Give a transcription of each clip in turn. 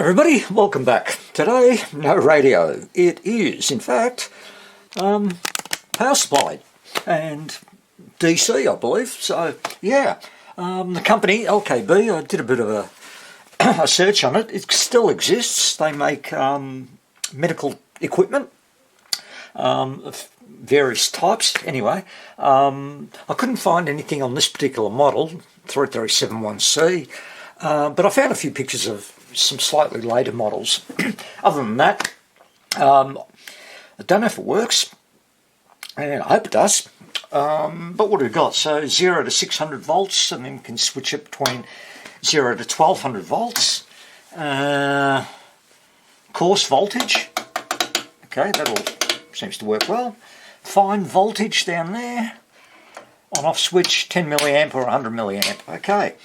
everybody, welcome back. Today, no radio. It is, in fact, power supply and DC, I believe. So, yeah, the company, LKB, I did a bit of a search on it. It still exists. They make medical equipment of various types. Anyway, I couldn't find anything on this particular model, 3371C, but I found a few pictures of some slightly later models. Other than that, I don't know if it works, and I hope it does. But what have we got? So 0 to 600 volts, and then we can switch it between 0 to 1200 volts. Coarse voltage. Okay, that all seems to work well. Fine voltage down there. On-off switch, 10 milliamp or 100 milliamp. Okay,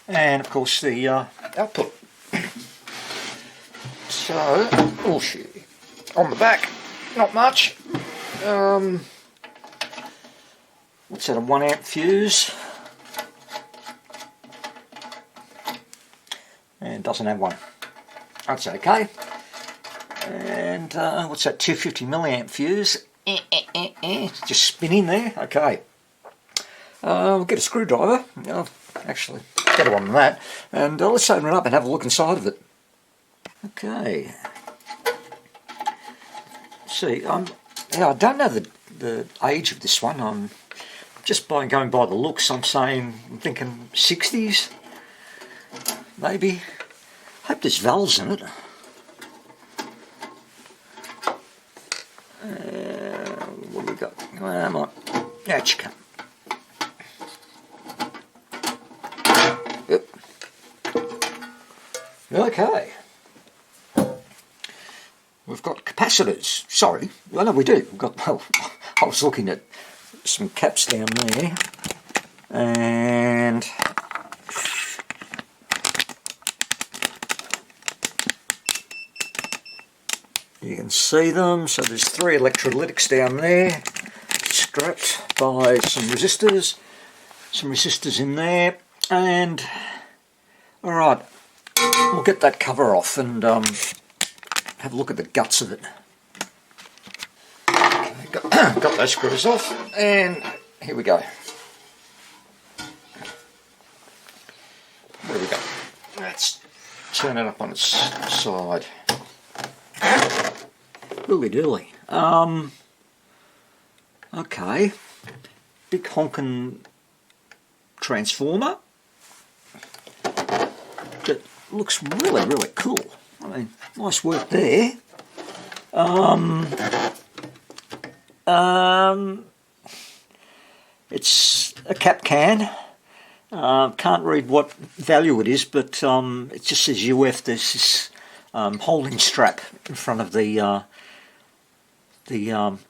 and of course the output. So, oh shoot, on the back, not much. What's that, a 1 amp fuse? And doesn't have one. That's okay. And what's that, 250 milliamp fuse? Just spinning there. Okay. We'll get a screwdriver. Actually, better one than that. And let's open it up and have a look inside of it. Okay. See, yeah, I don't know the age of this one. I'm just going by the looks. I'm thinking 60s, maybe. Hope there's valves in it. What have we got? Ouch, come. Yep. Okay. We've got capacitors. Sorry. Well, no, we do. We've got. Well, I was looking at some caps down there, and you can see them. So there's 3 electrolytics down there, strapped by some resistors in there, and all right, we'll get that cover off and have a look at the guts of it. Okay, got those screws off, and here we go. There we go. Let's turn it up on its side. Really dooley. Okay. Big honkin' transformer. That looks really, really cool. I mean, nice work there. It's a cap can. Can't read what value it is, but it just says UF. There's this holding strap in front of the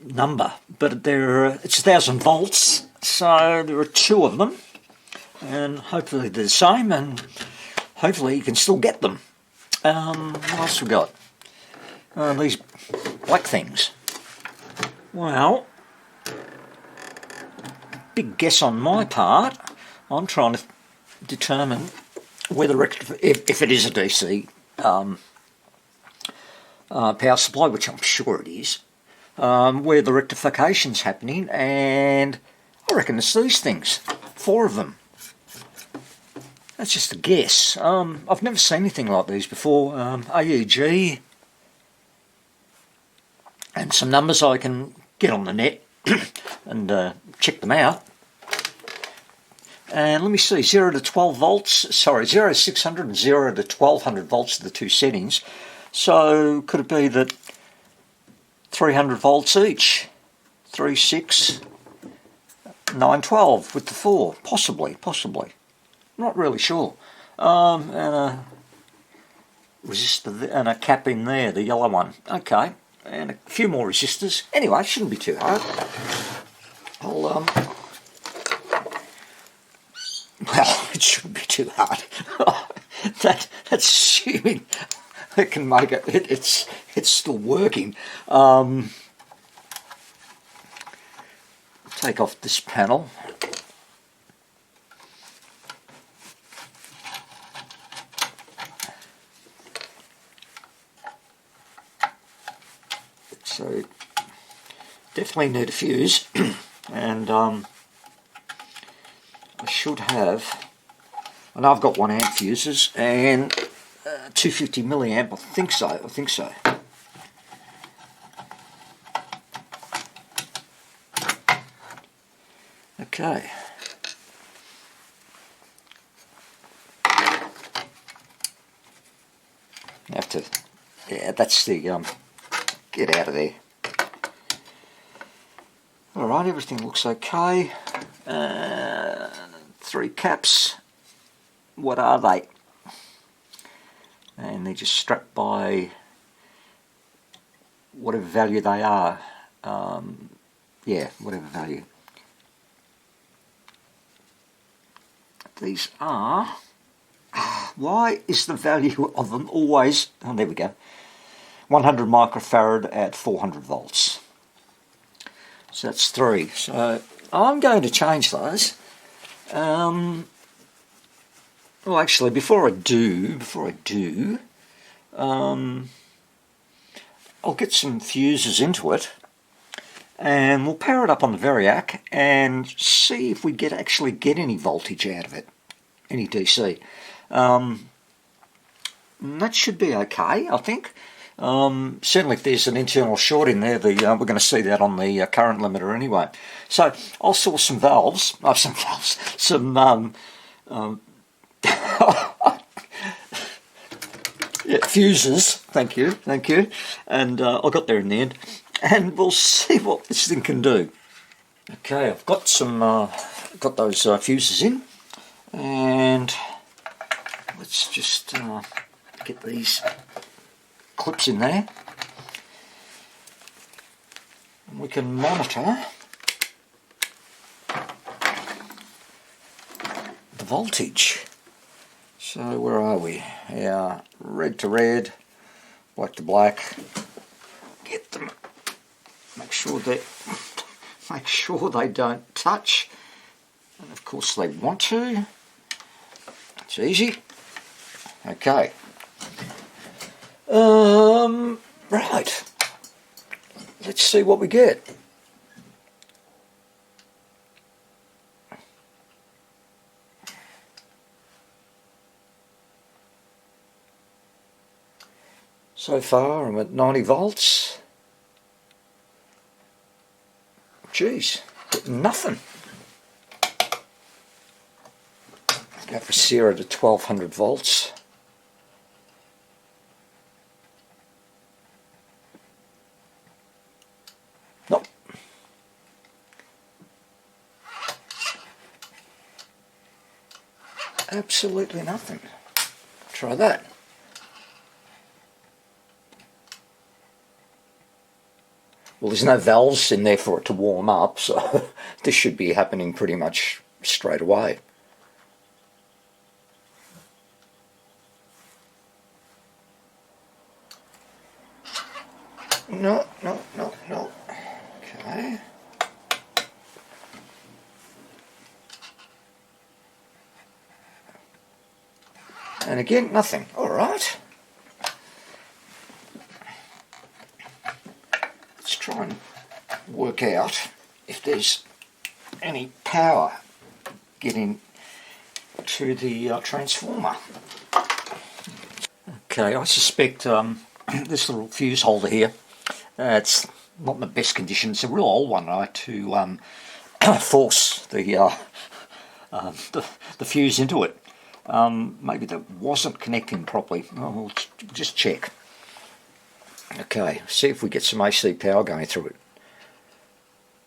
number, but it's 1000 volts, so there are 2 of them, and hopefully they're the same, and hopefully you can still get them. What else we got? These black things. Well, big guess on my part. I'm trying to determine whether if it is a DC power supply, which I'm sure it is, where the rectification's happening, and I reckon it's these things, 4 of them. That's just a guess. I've never seen anything like these before. AEG, and some numbers I can get on the net and check them out. And let me see, 0 to 12 volts, sorry, 0 to 600 and 0 to 1200 volts are the 2 settings. So could it be that 300 volts each? 3, 6, 9, 12 with the 4, possibly. Not really sure. And a resistor and a cap in there, the yellow one. Okay, and a few more resistors. Anyway, it shouldn't be too hard. Well, it shouldn't be too hard. That's assuming it can make it. It's still working. Take off this panel. definitely need a fuse, and I should have, I know I've got 1 amp fuses and 250 milliamp, I think so. Okay. Have to, yeah, that's the, get out of there. Alright, everything looks okay. 3 caps. What are they? And they're just strapped by whatever value they are. Yeah, whatever value. These are... Why is the value of them always... Oh, there we go. 100 microfarad at 400 volts. So that's 3. So I'm going to change those. Well, actually, before I do, I'll get some fuses into it, and we'll power it up on the Variac and see if we actually get any voltage out of it, any DC. That should be okay, I think. Certainly if there's an internal short in there, we're going to see that on the current limiter anyway. So I'll source some valves, yeah, fuses, thank you, and I got there in the end, and we'll see what this thing can do. Okay, I've got got those fuses in, and let's just get these clips in there, and we can monitor the voltage. So where are we? Yeah, red to red, black to black. Get them. Make sure they don't touch. And of course they want to. It's easy. Okay. Right. Let's see what we get. So far I'm at 90 volts. Geez, nothing. Go for 0 to 1200 volts. Nope. Absolutely nothing. Try that. Well, there's no valves in there for it to warm up, so this should be happening pretty much straight away. No. Okay. And again, nothing. All right. Let's try and work out if there's any power getting to the transformer. Okay, I suspect this little fuse holder here, it's not in the best condition. It's a real old one. I had to force the fuse into it. Maybe that wasn't connecting properly. We'll just check. Okay, see if we get some AC power going through it.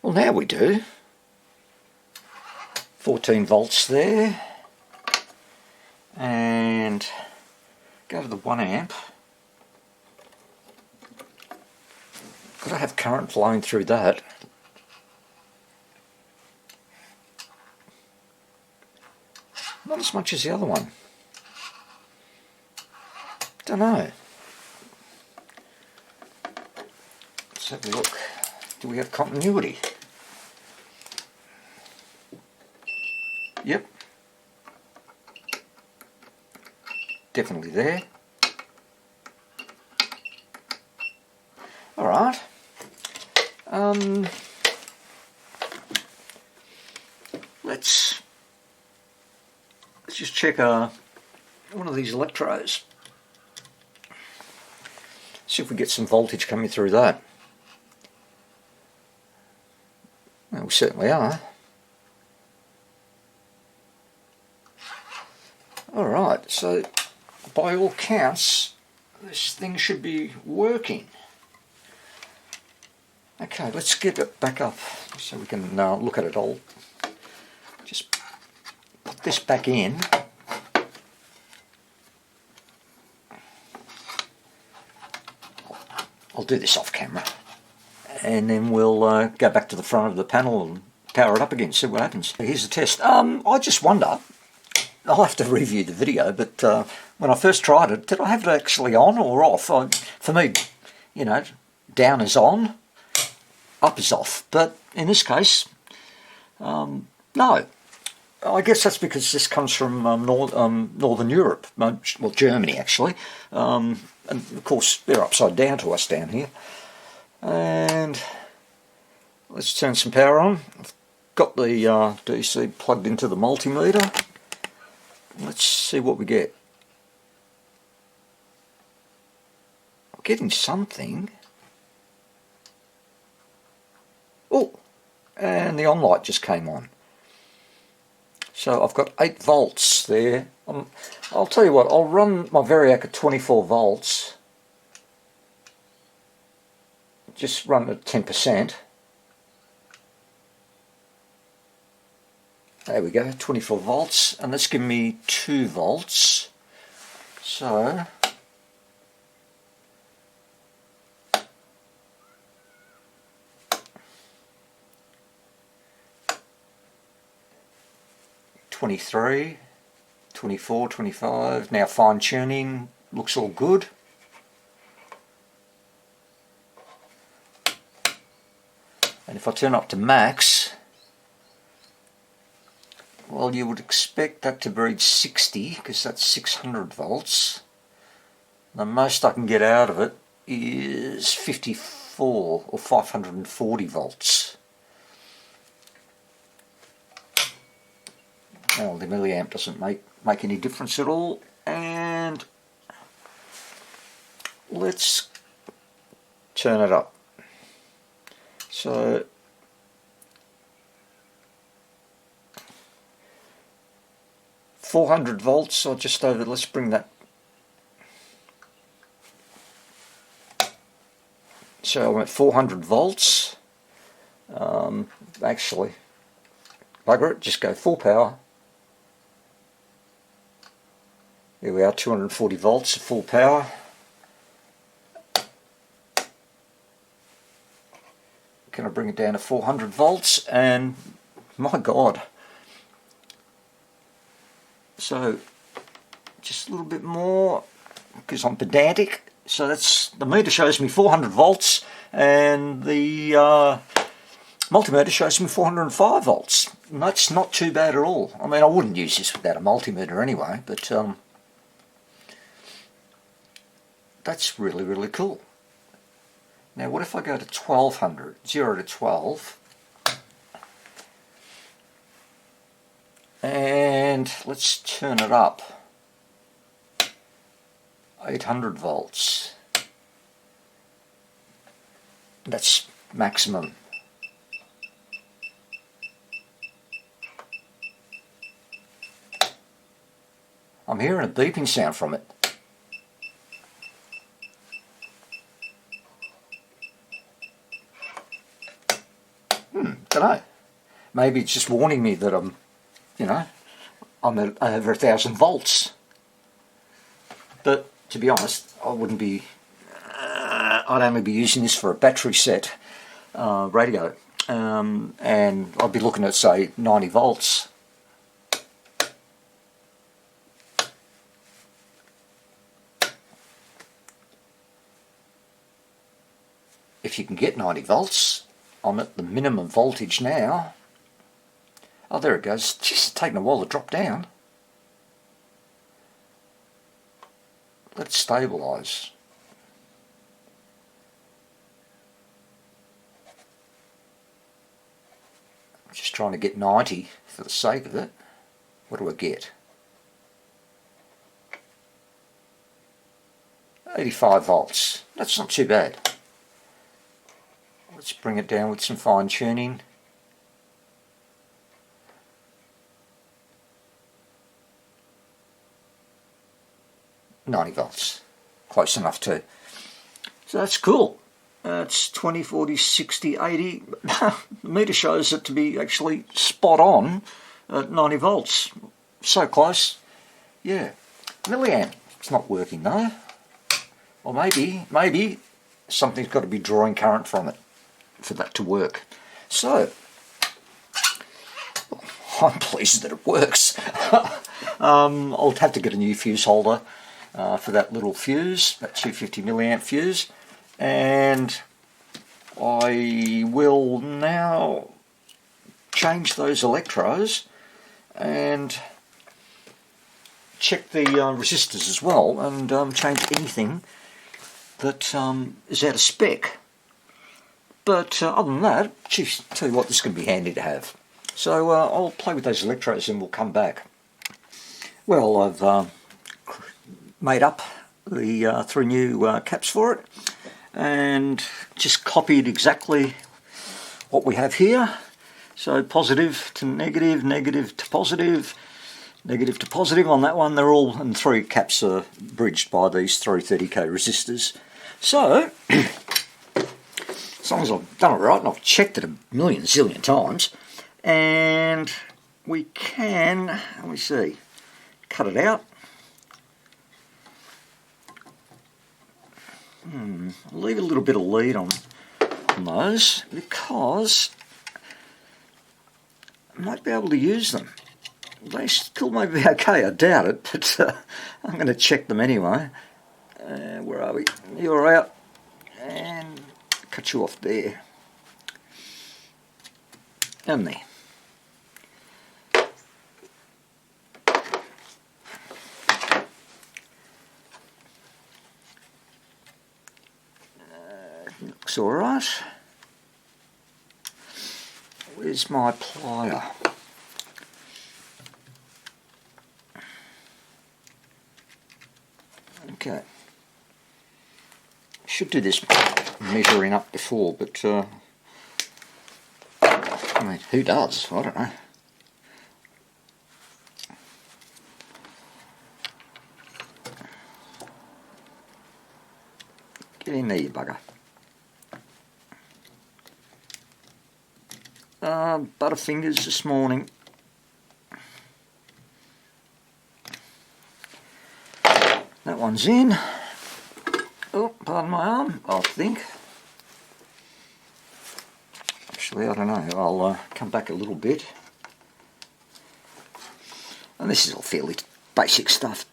Well, now we do. 14 volts there. And go to the 1 amp. Got to have current flowing through that. Not as much as the other one. Don't know. Let's have a look. Do we have continuity? Yep. Definitely there. Alright. let's just check one of these electrodes. See if we get some voltage coming through that. Well, we certainly are. Alright, so by all counts, this thing should be working. Okay, let's get it back up so we can look at it all. Just put this back in. I'll do this off camera. And then we'll go back to the front of the panel and power it up again, see what happens. Here's the test. I just wonder, I'll have to review the video, but when I first tried it, did I have it actually on or off? For me, you know, down is on, up is off. But in this case, no. I guess that's because this comes from Northern Europe, well, Germany actually. And of course, they're upside down to us down here. And let's turn some power on. I've got the DC plugged into the multimeter. Let's see what we get. I'm getting something. Oh, and the on light just came on. So I've got 8 volts there. I'll tell you what, I'll run my Variac at 24 volts. Just run at 10%. There we go, 24 volts, and that's giving me 2 volts. So (23), 24, 25. Now fine tuning looks all good. And if I turn up to max, well, you would expect that to read 60 because that's 600 volts. The most I can get out of it is 54 or 540 volts. Well, the milliamp doesn't make any difference at all. And let's turn it up. So 400 volts, or just over, let's bring that. So I'm at 400 volts. Actually, bugger it, just go full power. There we are, 240 volts, full power. Can I bring it down to 400 volts? And my God. So just a little bit more because I'm pedantic. So that's, the meter shows me 400 volts and the multimeter shows me 405 volts. And that's not too bad at all. I mean, I wouldn't use this without a multimeter anyway, but that's really, really cool. Now what if I go to 1200, 0 to 12, and let's turn it up, 800 volts, that's maximum. I'm hearing a beeping sound from it. Dunno. Maybe it's just warning me that I'm, you know, I'm at over 1,000 volts. But to be honest, I wouldn't be. I'd only be using this for a battery set radio, and I'd be looking at say 90 volts. If you can get 90 volts. I'm at the minimum voltage now. Oh, there it goes. It's just taking a while to drop down. Let's stabilise. just trying to get 90 for the sake of it. What do I get? 85 volts. That's not too bad. Let's bring it down with some fine tuning. $90. Close enough too. So that's cool. That's 20, 40, 60, 80. The meter shows it to be actually spot on at 90 volts. So close. Yeah. Milliamp. It's not working though. Or maybe something's got to be drawing current from it for that to work. So, I'm pleased that it works. I'll have to get a new fuse holder for that little fuse, that 250 milliamp fuse. And I will now change those electrodes and check the resistors as well, and change anything that is out of spec. But other than that, geez, tell you what, this is going to be handy to have. So I'll play with those electrodes and we'll come back. Well, I've made up the 3 new caps for it, and just copied exactly what we have here. So positive to negative, negative to positive, negative to positive on that one. They're all, and 3 caps are bridged by these 330k resistors. So, as long as I've done it right, and I've checked it a million zillion times, and we can, let me see, cut it out. Leave a little bit of lead on those, because I might be able to use them. They still may be okay, I doubt it, but I'm going to check them anyway. Where are we? You're out, and cut you off there. And there. Looks alright. Where's my plier? Okay. Should do this measuring up before, but I mean, who does? I don't know. Get in there, you bugger. Butterfingers this morning. That one's in. Oh, pardon my arm, I think. Actually, I don't know. I'll come back a little bit. And this is all fairly basic stuff.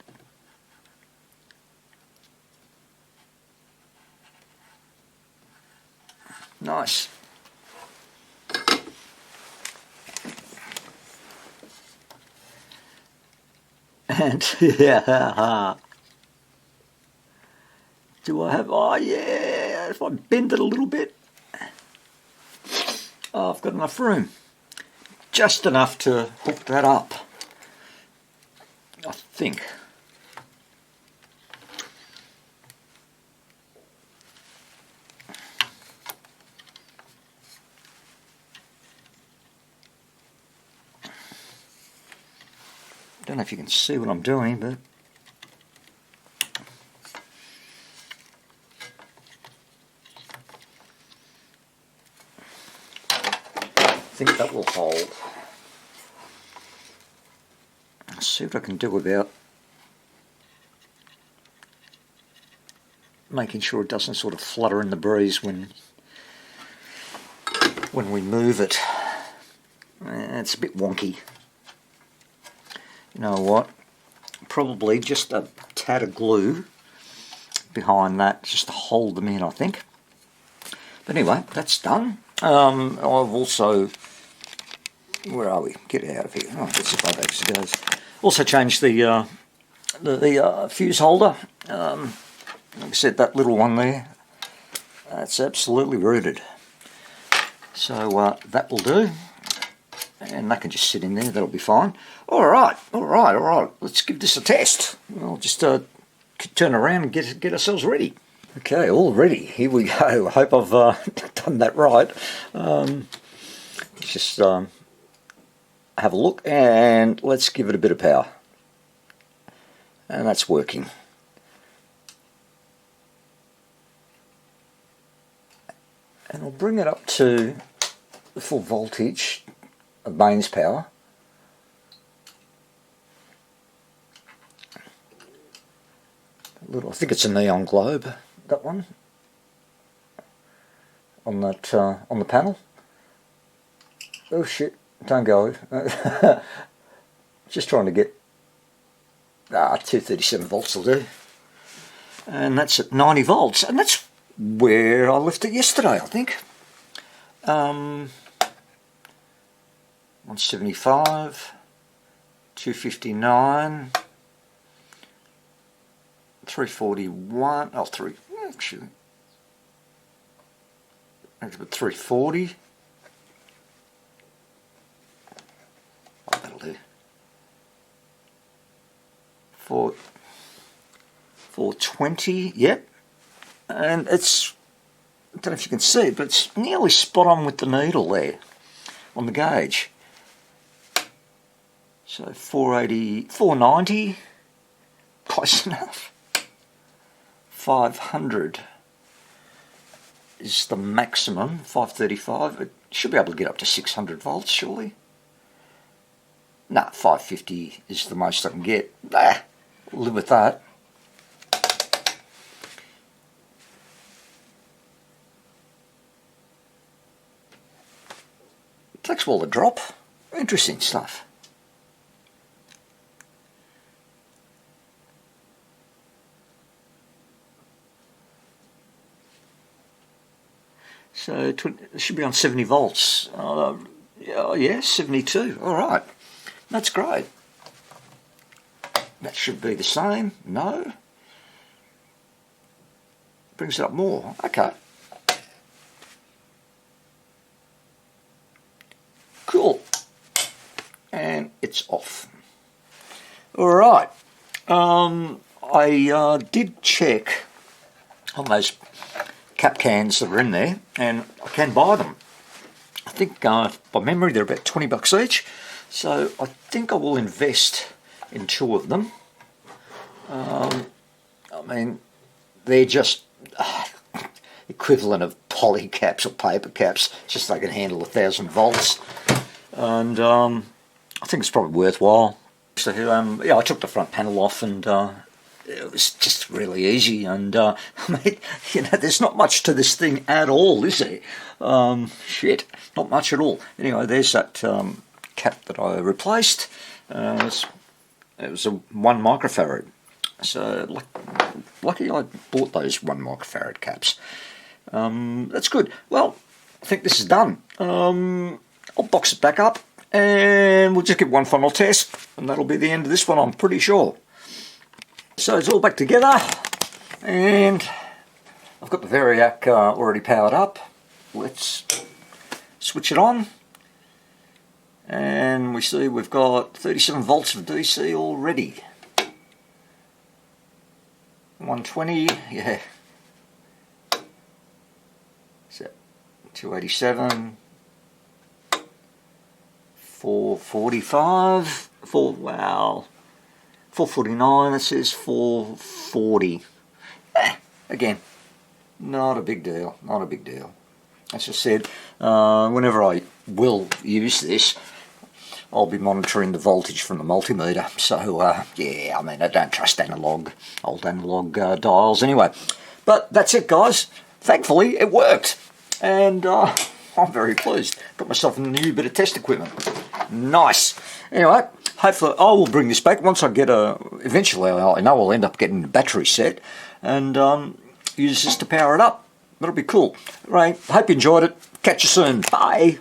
Nice. And yeah, do I have, oh yeah, if I bend it a little bit, oh, I've got enough room, just enough to hook that up, I think. Don't know if you can see what I'm doing, but I think that will hold. Let's see what I can do about making sure it doesn't sort of flutter in the breeze when we move it. It's a bit wonky. You know what, probably just a tad of glue behind that just to hold them in, I think. But anyway, that's done. I've also, where are we? Get out of here. Oh, that's as far back as it goes. Also changed the fuse holder. Like I said, that little one there, that's absolutely rooted. So that will do. and that can just sit in there, that'll be fine. Alright, let's give this a test. I'll just turn around and get ourselves ready. Okay, all ready, here we go. I hope I've done that right. Let's just have a look, and let's give it a bit of power. And that's working. And I'll bring it up to the full voltage of mains power. I think it's a neon globe, that one, on that on the panel. Oh shit, don't go. Just trying to get 237 volts will do. And that's at 90 volts, and that's where I left it yesterday, I think. 175, 259, 341, actually, that's about 340. Oh, that'll do. 420, yep. And it's, I don't know if you can see, but it's nearly spot on with the needle there on the gauge. So 480, 490, close enough. 500 is the maximum, 535. It should be able to get up to 600 volts, surely. Nah, 550 is the most I can get. I'll live with that. Takes a while to drop. Interesting stuff. So it should be on 70 volts. Yeah, 72. All right. That's great. That should be the same. No. Brings it up more. Okay. Cool. And it's off. All right. I did check on those cap cans that are in there, and I can buy them. I think by memory they're about 20 bucks each, so I think I will invest in 2 of them. I mean, they're just equivalent of poly caps or paper caps, just they can handle 1,000 volts, and I think it's probably worthwhile. So yeah, I took the front panel off, and it was just really easy, and I mean, you know, there's not much to this thing at all, is there? Shit, not much at all. Anyway, there's that cap that I replaced. It was a 1 microfarad. So lucky I bought those 1 microfarad caps. That's good. Well, I think this is done. I'll box it back up, and we'll just give one final test, and that'll be the end of this one, I'm pretty sure. So it's all back together, and I've got the Variac already powered up. Let's switch it on, and we see we've got 37 volts of DC already. 120, yeah. So 287, 445, wow. 449, it says 440. Again, not a big deal, not a big deal. As I said, whenever I will use this, I'll be monitoring the voltage from the multimeter. So, yeah, I mean, I don't trust old analog dials anyway. But that's it, guys. Thankfully, it worked. And I'm very pleased. Got myself a new bit of test equipment. Nice. Anyway, hopefully I will bring this back once I get eventually I know I'll end up getting the battery set and use this to power it up. That'll be cool. Right, hope you enjoyed it. Catch you soon. Bye.